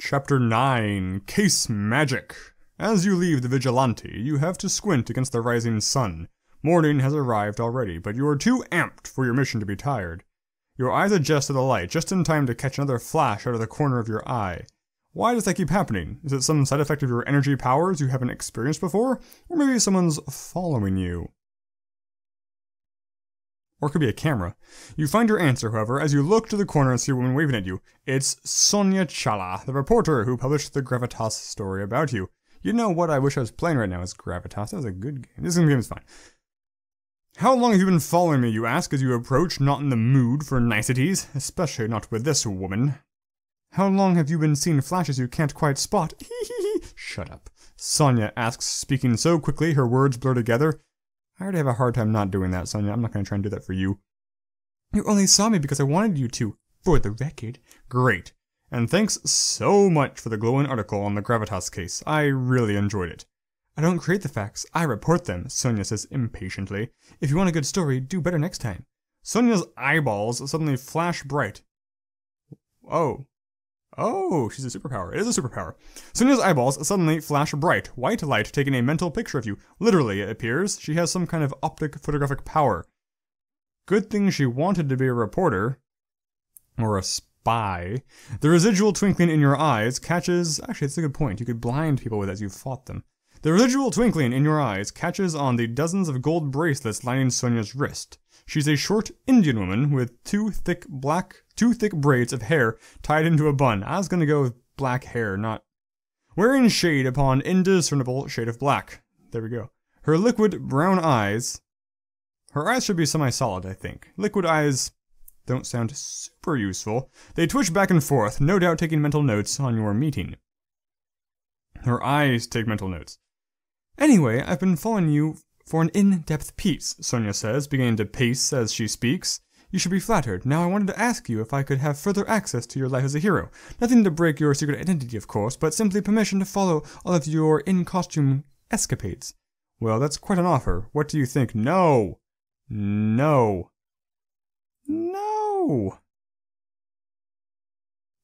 Chapter 9, Case Magic. As you leave the Vigilante, you have to squint against the rising sun. Morning has arrived already, but you are too amped for your mission to be tired. Your eyes adjust to the light just in time to catch another flash out of the corner of your eye. Why does that keep happening? Is it some side effect of your energy powers you haven't experienced before? Or maybe someone's following you? Or it could be a camera. You find your answer, however, as you look to the corner and see a woman waving at you. It's Sonia Chala, the reporter who published the Gravitas story about you. You know what I wish I was playing right now is Gravitas. That was a good game. This game is fine. How long have you been following me, you ask, as you approach, not in the mood for niceties, especially not with this woman. How long have you been seeing flashes you can't quite spot? Shut up. Sonia asks, speaking so quickly her words blur together. I already have a hard time not doing that, Sonia. I'm not going to try and do that for you. You only saw me because I wanted you to, for the record. Great. And thanks so much for the glowing article on the Gravitas case. I really enjoyed it. I don't create the facts, I report them, Sonia says impatiently. If you want a good story, do better next time. Sonia's eyeballs suddenly flash bright. Oh, she's a superpower. It is a superpower. Sonia's eyeballs suddenly flash bright, white light taking a mental picture of you. Literally, it appears she has some kind of optic photographic power. Good thing she wanted to be a reporter. Or a spy. The residual twinkling in your eyes catches... Actually, it's a good point. You could blind people with it as you fought them. The residual twinkling in your eyes catches on the dozens of gold bracelets lining Sonia's wrist. She's a short Indian woman with two thick braids of hair tied into a bun. I was gonna go with black hair, not... Wearing shade upon indiscernible shade of black. There we go. Her liquid brown eyes... Her eyes should be semi-solid, I think. Liquid eyes don't sound super useful. They twitch back and forth, no doubt taking mental notes on your meeting. Her eyes take mental notes. Anyway, I've been following you for an in-depth piece, Sonia says, beginning to pace as she speaks. You should be flattered. Now I wanted to ask you if I could have further access to your life as a hero. Nothing to break your secret identity, of course, but simply permission to follow all of your in-costume escapades. Well, that's quite an offer. What do you think? No! No! No!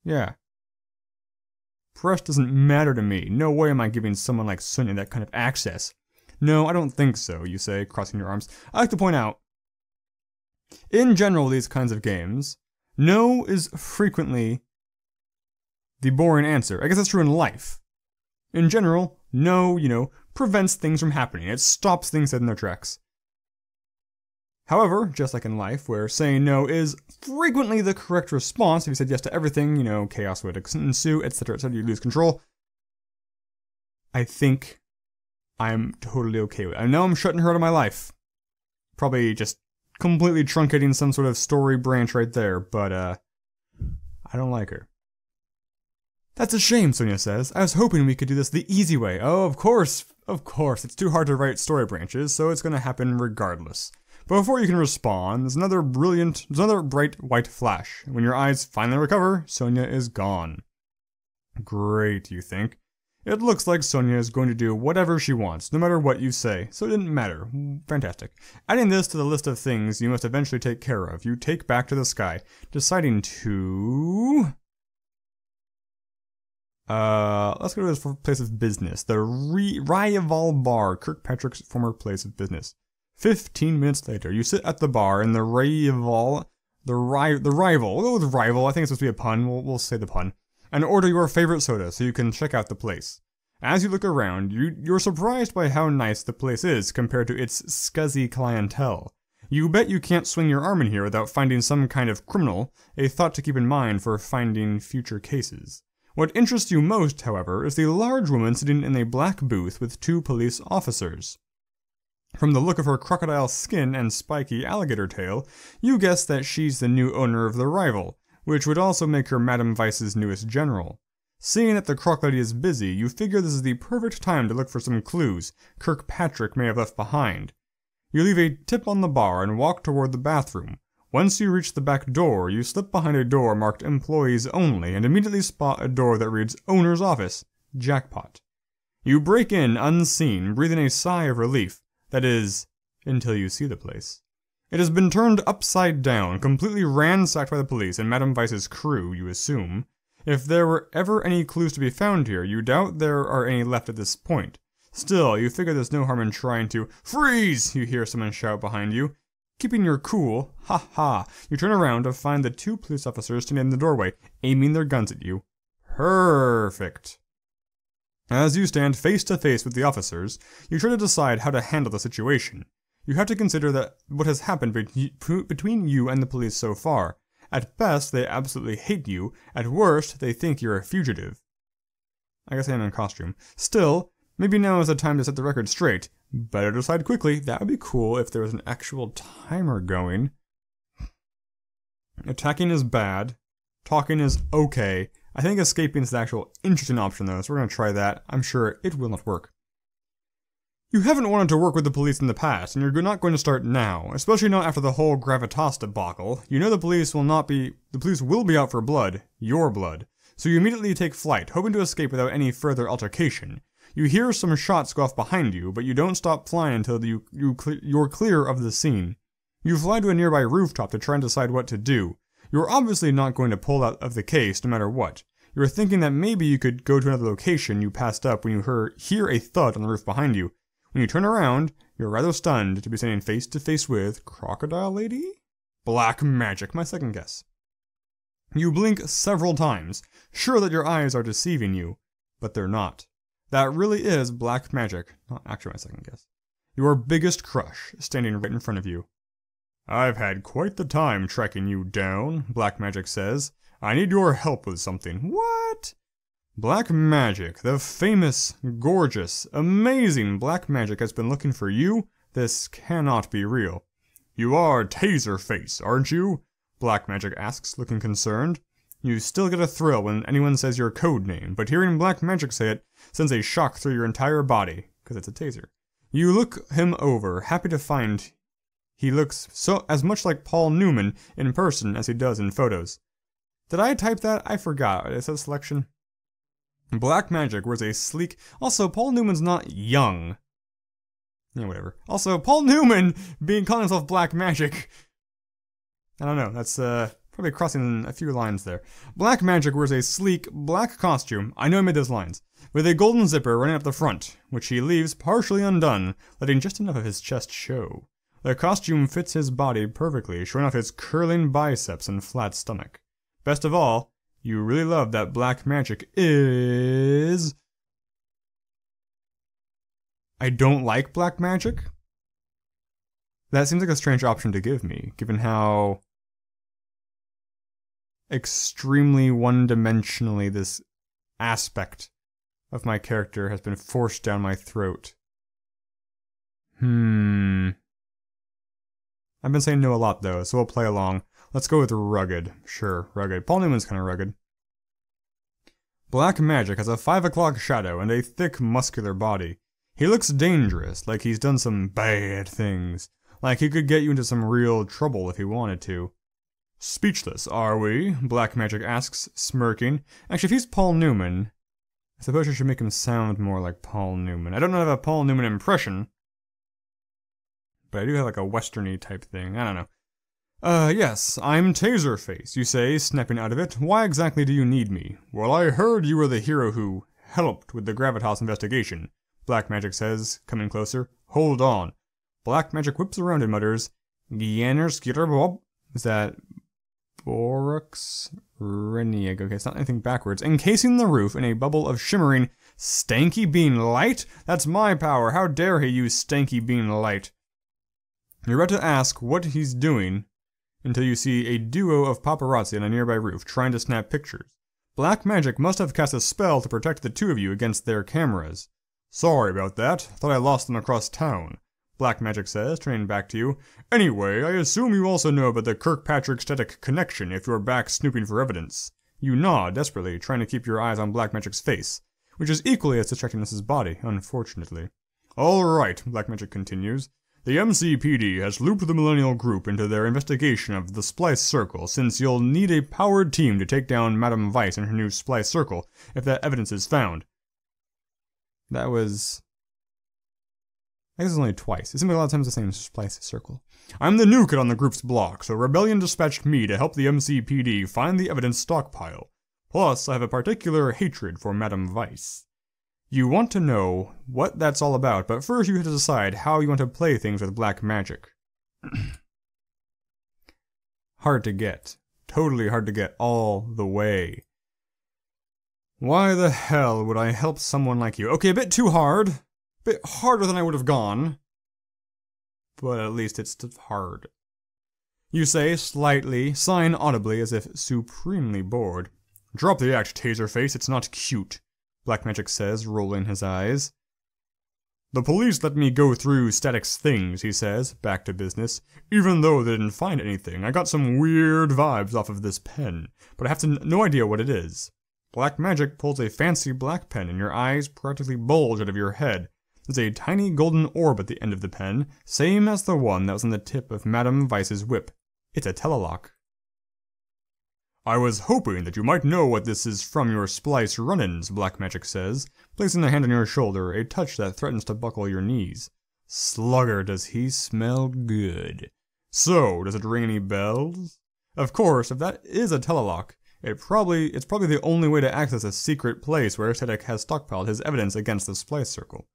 Yeah. Press doesn't matter to me. No way am I giving someone like Sonia that kind of access. No, I don't think so, you say, crossing your arms. I like to point out, in general, these kinds of games, no is frequently the boring answer. I guess that's true in life. In general, no, prevents things from happening. It stops things dead in their tracks. However, just like in life, where saying no is frequently the correct response, if you said yes to everything, chaos would ensue, etc., you lose control. I think I'm totally okay with it. I know I'm shutting her out of my life. Probably just completely truncating some sort of story branch right there, but, I don't like her. That's a shame, Sonia says. I was hoping we could do this the easy way. Oh, of course. It's too hard to write story branches, so it's gonna happen regardless. But before you can respond, there's another bright white flash. When your eyes finally recover, Sonia is gone. Great, you think. It looks like Sonia is going to do whatever she wants, no matter what you say, so it didn't matter. Fantastic. Adding this to the list of things you must eventually take care of, you take back to the sky, deciding to... let's go to his place of business. The Rival Bar, Kirkpatrick's former place of business. 15 minutes later, you sit at the bar in the Rival, we'll go with Rival, I think it's supposed to be a pun, we'll say the pun, and order your favorite soda so you can check out the place. As you look around, you're surprised by how nice the place is compared to its scuzzy clientele. You bet you can't swing your arm in here without finding some kind of criminal, a thought to keep in mind for finding future cases. What interests you most, however, is the large woman sitting in a black booth with two police officers. From the look of her crocodile skin and spiky alligator tail, you guess that she's the new owner of the Rival, which would also make her Madame Vice's newest general. Seeing that the croc lady is busy, you figure this is the perfect time to look for some clues Kirkpatrick may have left behind. You leave a tip on the bar and walk toward the bathroom. Once you reach the back door, you slip behind a door marked Employees Only and immediately spot a door that reads Owner's Office. Jackpot. You break in unseen, breathing a sigh of relief. That is, until you see the place. It has been turned upside down, completely ransacked by the police and Madame Vice's crew, you assume. If there were ever any clues to be found here, you doubt there are any left at this point. Still, you figure there's no harm in trying to— Freeze! You hear someone shout behind you. Keeping your cool, ha ha, you turn around to find the 2 police officers standing in the doorway, aiming their guns at you. Perfect. As you stand face to face with the officers, you try to decide how to handle the situation. You have to consider that what has happened between you and the police so far. At best, they absolutely hate you. At worst, they think you're a fugitive. I guess I am in costume. Still, maybe now is the time to set the record straight. Better decide quickly. That would be cool if there was an actual timer going. Attacking is bad. Talking is okay. I think escaping is the actual interesting option though, so we're going to try that. I'm sure it will not work. You haven't wanted to work with the police in the past, and you're not going to start now, especially not after the whole gravitas debacle. You know the police will be out for blood, your blood. So you immediately take flight, hoping to escape without any further altercation. You hear some shots go off behind you, but you don't stop flying until you're clear of the scene. You fly to a nearby rooftop to try and decide what to do. You're obviously not going to pull out of the case no matter what. You're thinking that maybe you could go to another location you passed up when you hear a thud on the roof behind you. When you turn around, you're rather stunned to be standing face to face with Crocodile Lady? Black magic, my second guess. You blink several times, sure that your eyes are deceiving you, but they're not. That really is black magic, not actually my second guess. Your biggest crush, standing right in front of you. I've had quite the time tracking you down, Black Magic says. I need your help with something. What? Black Magic, the famous, gorgeous, amazing Black Magic has been looking for you. This cannot be real. You are Taserface, aren't you? Black Magic asks, looking concerned. You still get a thrill when anyone says your code name, but hearing Black Magic say it sends a shock through your entire body, because it's a taser. You look him over, happy to find he looks as much like Paul Newman in person as he does in photos. Did I type that? I forgot. It says selection. Black Magic wears a sleek... Also, Paul Newman's not young. Yeah, whatever. Also, Paul Newman calling himself Black Magic. I don't know. That's probably crossing a few lines there. Black Magic wears a sleek black costume. I know I made those lines. With a golden zipper running up the front, which he leaves partially undone, letting just enough of his chest show. The costume fits his body perfectly, showing off his curling biceps and flat stomach. Best of all, you really love that Black Magic is... I don't like Black Magic? That seems like a strange option to give me, given how extremely one-dimensionally this aspect of my character has been forced down my throat. I've been saying no a lot though, so we'll play along. Let's go with rugged. Sure, rugged. Paul Newman's kind of rugged. Black Magic has a 5 o'clock shadow and a thick, muscular body. He looks dangerous, like he's done some bad things. Like he could get you into some real trouble if he wanted to. Speechless, are we? Black Magic asks, smirking. Actually, if he's Paul Newman, I suppose I should make him sound more like Paul Newman. I don't have a Paul Newman impression, but I do have like a westerny type thing. I don't know. Yes, I'm Taserface, you say, snapping out of it. Why exactly do you need me? Well, I heard you were the hero who helped with the Gravitas investigation, Black Magic says, coming closer. Hold on. Black Magic whips around and mutters, Giener Skitter Bob? Is that Borux Renieg? Okay, it's not anything backwards. Encasing the roof in a bubble of shimmering stanky bean light? That's my power. How dare he use stanky bean light? You're about to ask what he's doing until you see a duo of paparazzi on a nearby roof trying to snap pictures. Black Magic must have cast a spell to protect the two of you against their cameras. Sorry about that. Thought I lost them across town, Black Magic says, turning back to you. Anyway, I assume you also know about the Kirkpatrick-Static connection if you're back snooping for evidence. You nod desperately, trying to keep your eyes on Black Magic's face, which is equally as distracting as his body, unfortunately. Alright, Black Magic continues. The MCPD has looped the Millennial Group into their investigation of the Splice Circle, since you'll need a powered team to take down Madame Weiss and her new Splice Circle, if that evidence is found. That was... I guess it's only twice. It seems like a lot of times the same Splice Circle. I'm the new kid on the group's block, so Rebellion dispatched me to help the MCPD find the evidence stockpile. Plus, I have a particular hatred for Madame Weiss. You want to know what that's all about, but first you have to decide how you want to play things with black magic. Hard to get. Totally hard to get all the way. Why the hell would I help someone like you? Okay, a bit too hard. A bit harder than I would have gone. But at least it's hard. You say, slightly, sign audibly as if supremely bored. Drop the act, Taserface, it's not cute, Black Magic says, rolling his eyes. The police let me go through Static's things, he says, back to business. Even though they didn't find anything, I got some weird vibes off of this pen, but I have no idea what it is. Black Magic pulls a fancy black pen and your eyes practically bulge out of your head. There's a tiny golden orb at the end of the pen, same as the one that was on the tip of Madame Weiss's whip. It's a telelock. I was hoping that you might know what this is from your splice run-ins, Black Magic says, placing a hand on your shoulder, a touch that threatens to buckle your knees. Slugger, does he smell good. So, does it ring any bells? Of course, if that is a telelock, it's probably the only way to access a secret place where Static has stockpiled his evidence against the splice circle.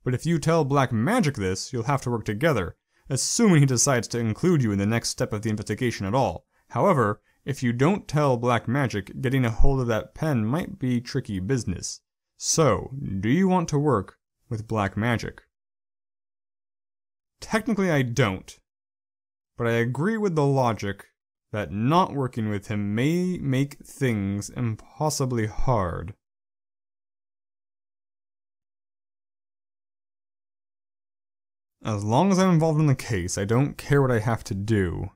But if you tell Black Magic this, you'll have to work together, assuming he decides to include you in the next step of the investigation at all. However, if you don't tell Black Magic, getting a hold of that pen might be tricky business. So, do you want to work with Black Magic? Technically I don't, but I agree with the logic that not working with him may make things impossibly hard. As long as I'm involved in the case, I don't care what I have to do.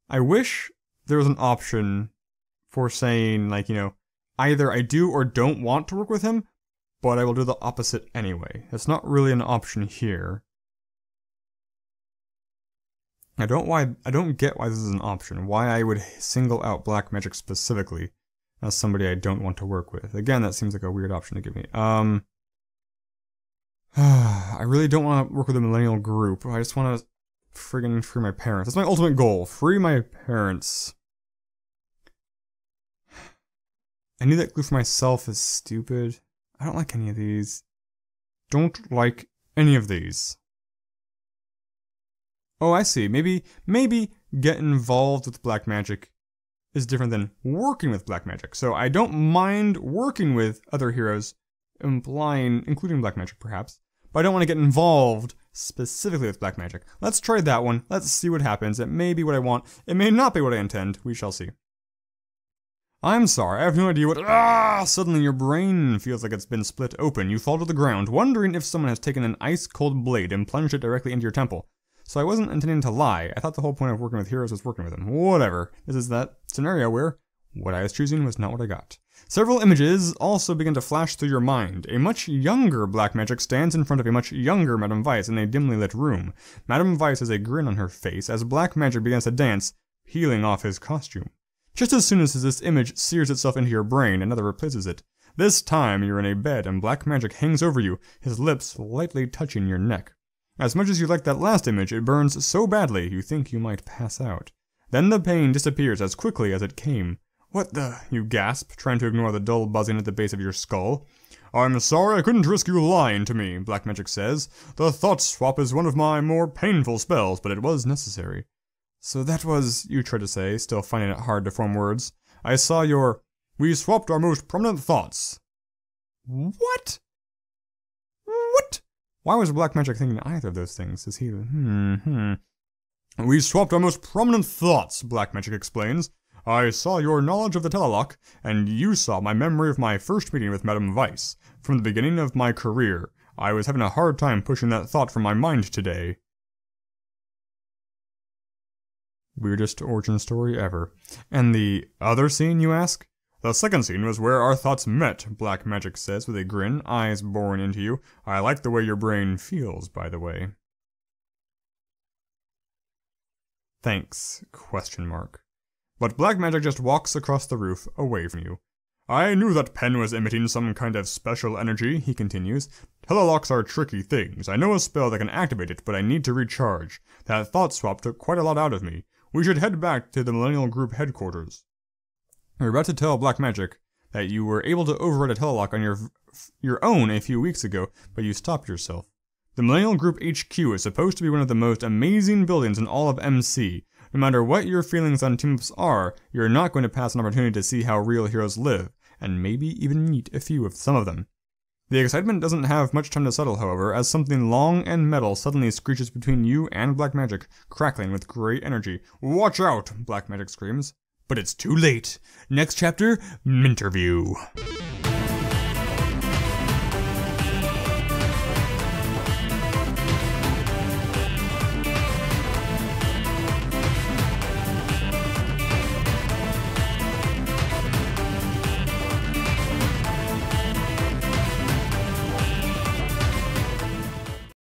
I wish there was an option for saying, like, you know, either I do or don't want to work with him, but I will do the opposite anyway. That's not really an option here. I don't get why this is an option. Why I would single out Black Magic specifically as somebody I don't want to work with. Again, that seems like a weird option to give me. I really don't want to work with the Millennial Group. I just want to friggin' free my parents. That's my ultimate goal. Free my parents. I knew that glue for myself is stupid. I don't like any of these. Don't like any of these. Oh, I see. Maybe get involved with Black Magic is different than working with Black Magic. So I don't mind working with other heroes, including Black Magic perhaps, but I don't want to get involved specifically with Black Magic. Let's try that one. Let's see what happens. It may be what I want. It may not be what I intend. We shall see. I'm sorry, I have no idea what— Suddenly your brain feels like it's been split open. You fall to the ground, wondering if someone has taken an ice-cold blade and plunged it directly into your temple. So I wasn't intending to lie. I thought the whole point of working with heroes was working with them. Whatever. This is that scenario where what I was choosing was not what I got. Several images also begin to flash through your mind. A much younger Black Magic stands in front of a much younger Madame Weiss in a dimly lit room. Madame Weiss has a grin on her face as Black Magic begins to dance, peeling off his costume. Just as soon as this image sears itself into your brain, another replaces it. This time you're in a bed and Black Magic hangs over you, his lips lightly touching your neck. As much as you like that last image, it burns so badly you think you might pass out. Then the pain disappears as quickly as it came. What the— you gasp, trying to ignore the dull buzzing at the base of your skull. I'm sorry I couldn't risk you lying to me, Black Magic says. The thought swap is one of my more painful spells, but it was necessary. So that was— you tried to say, still finding it hard to form words. I saw your— we swapped our most prominent thoughts. What? What? Why was Black Magic thinking either of those things? Is he— We swapped our most prominent thoughts, Black Magic explains. I saw your knowledge of the telelock, and you saw my memory of my first meeting with Madame Weiss. From the beginning of my career, I was having a hard time pushing that thought from my mind today. Weirdest origin story ever. And the other scene, you ask? The second scene was where our thoughts met, Black Magic says with a grin, eyes boring into you. I like the way your brain feels, by the way. Thanks, question mark. But Black Magic just walks across the roof, away from you. I knew that pen was emitting some kind of special energy, he continues. Telelocks are tricky things. I know a spell that can activate it, but I need to recharge. That thought swap took quite a lot out of me. We should head back to the Millennial Group headquarters. You're about to tell Black Magic that you were able to override a telelock on your own a few weeks ago, but you stopped yourself. The Millennial Group HQ is supposed to be one of the most amazing buildings in all of MC. No matter what your feelings on team-ups are, you're not going to pass an opportunity to see how real heroes live, and maybe even meet a few of some of them. The excitement doesn't have much time to settle, however, as something long and metal suddenly screeches between you and Black Magic, crackling with great energy. "Watch out!" Black Magic screams. But it's too late. Next chapter, Minterview.